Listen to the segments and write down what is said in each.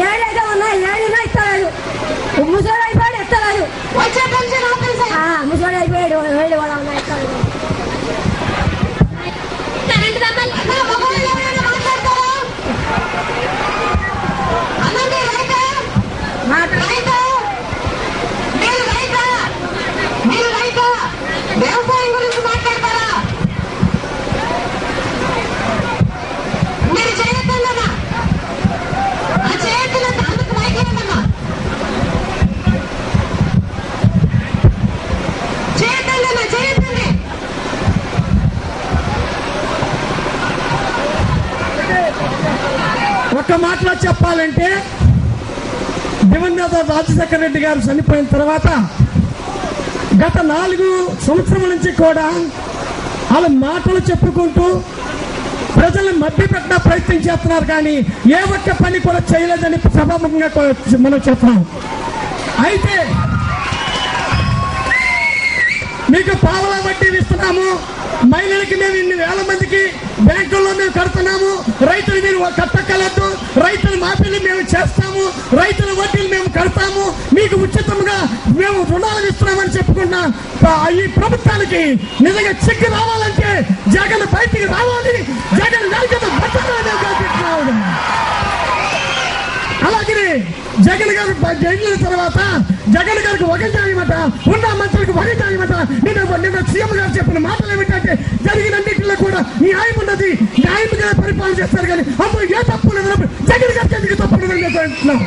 ఏడైతే ఉన్నా ఏడున్నా ఇస్తలేదు. ముసోడు అయిపోయాడు ఎత్తలేదు. ముసోడు అయిపోయాడు ఏడు కూడా ఉన్నా ఇస్తలేదు. వ్యవసాయం గురించి మాట్లాడతారా? మీరు చేయొద్దన్నా చేయొద్దు. అందుకు రైతులన్నా చేయొద్దన్నా చేయొద్దండి. ఒక్క మాటలో చెప్పాలంటే దివంగత రాజశేఖర రెడ్డి గారు చనిపోయిన తర్వాత గత 4 సంవత్సరాల నుంచి కూడా వాళ్ళ మాటలు చెప్పుకుంటూ ప్రజల్ని మభ్యపెట్టిన ప్రయత్నం చేస్తున్నారు. కానీ ఏ ఒక్క పని కూడా చేయలేదని సభాముఖంగా మనం చెప్తున్నాం. అయితే మీకు పావలా వడ్డీ ఇస్తున్నాము, మహిళలకి మేము ఇన్ని వేల మందికి బ్యాంకుల్లో మేము కడుతున్నాము, రైతులు మీరు కట్టగలదు, రైతుల మాఫీలు మేము చేస్తాము, రైతుల వడ్డీలు మేము కడతాము, మీకు ఉచితంగా మేము రుణాలు ఇస్తున్నామని చెప్పుకున్నా ఈ ప్రభుత్వానికి నిజంగా చిక్కు రావాలంటే జగన్ బయటికి రావాలి. జగన్ అలాగే జగన్ గారు జైలు తర్వాత జగన్ గారికి ఒక న్యాయమట, ఉన్న మంత్రులకు ఒక న్యాయమట. నిన్న సీఎం గారు చెప్పిన మాటలు ఏమిటంటే జరిగినన్నింటిలో కూడా న్యాయం ఉన్నది, న్యాయంగా పరిపాలన చేస్తారు. కానీ అప్పుడు ఏ తప్పు లేదన్నప్పుడు జగన్ గారికి ఎందుకు తప్పు లేదని అంటున్నాం.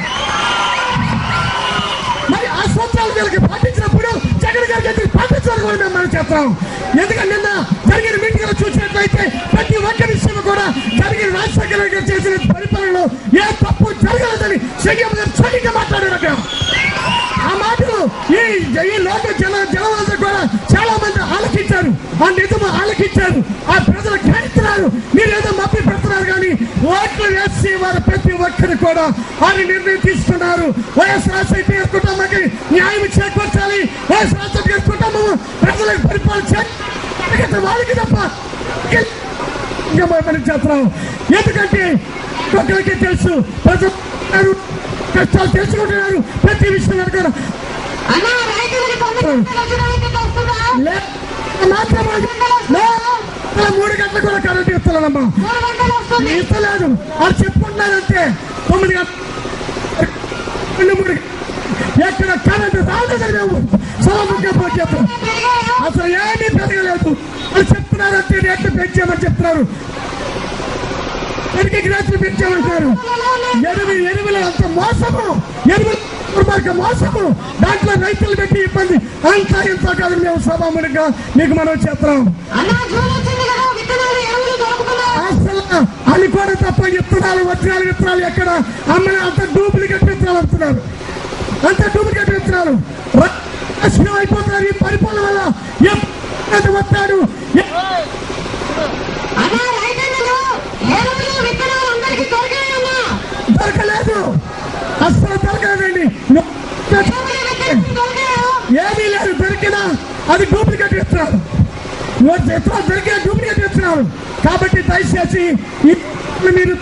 మరి ఆ సూత్రాలు వీళ్ళకి పాటించినప్పుడు జగన్ గారికి ఎందుకు పాటించాలని కూడా మేము మనం చెప్తాం. ఎందుకంటే నిన్న జరిగిన మీటింగ్ చూసినట్లయితే ప్రతి ఒక్క విషయం కూడా జరిగిన రాజశేఖర రెడ్డి గారు చేసిన పరిపాలనలో ఏ తప్పు జరగలేదని సీఎం గారు సరిగ్గా మాట్లాడారు. ఆ మాటలు ఈ లోక జనమంతా కూడా చాలా మంది ఆలకించారు, ఆ నిజము ఆలకించారు, ఆ ప్రజలు ఖండిస్తున్నారు. మీరేదో మప్పి పెడుతున్నారు. కానీ ఓట్లు వేసి వారు ప్రతి ఒక్కరు కూడా వారి నిర్ణయం తీసుకున్నారు. వైఎస్ రాజశేఖర గారి కుటుంబానికి న్యాయం చేకూర్చాలి, వైఎస్ రాజశేఖర గారి కుటుంబం ప్రజలకు పరిపాలన చేయాలి, వాళ్ళకి తప్ప మనం చేస్తున్నాం. ఎందుకంటే ఒక్కరికి తెలుసు, ప్రజలు కష్టాలు తెలుసుకుంటున్నారు. ప్రతి విషయం అడగారు. 3 గంటలు కూడా కరెంట్ ఇస్తున్నానమ్మా, ఇస్తలేదు. వాళ్ళు చెప్పుకుంటున్నారంటే 9 గంటలు ఎక్కడ కరెంట్ రాలేదని మేము సభముఖంగా పోతాం. అసలు ఏమీ పెరగలేదు. వాళ్ళు చెప్తున్నారంటే రేట్లు పెంచామని చెప్తున్నారు, రేట్లు పెంచామంటారు. ఎరువులు అంత మోసము, ఎరువుల మోసము, దాంట్లో రైతులు పెట్టి ఇబ్బంది అంతా ఇంత కాదు. మేము సభాముఖంగా మీకు మనం చెప్తున్నాం. అసలు అని కూడా తప్ప విత్తనాలు ఎక్కడ అమ్మని అంత డూప్లికేట్ విత్తనాలు అమ్ముతున్నారు, అంత డూప్లికేట్ విత్తనాలు అయిపోతున్నారు. ఈ పరిపాలన వల్ల వస్తాడు దొరకలేదు, అసలు దొరకలేదండి. ఏమీ లేదు, దొరికినా అది డూప్లికేట్ ఇస్తున్నారు. దొరికిన డూప్లికేట్ ఇస్తున్నారు. కాబట్టి దయచేసి మీరు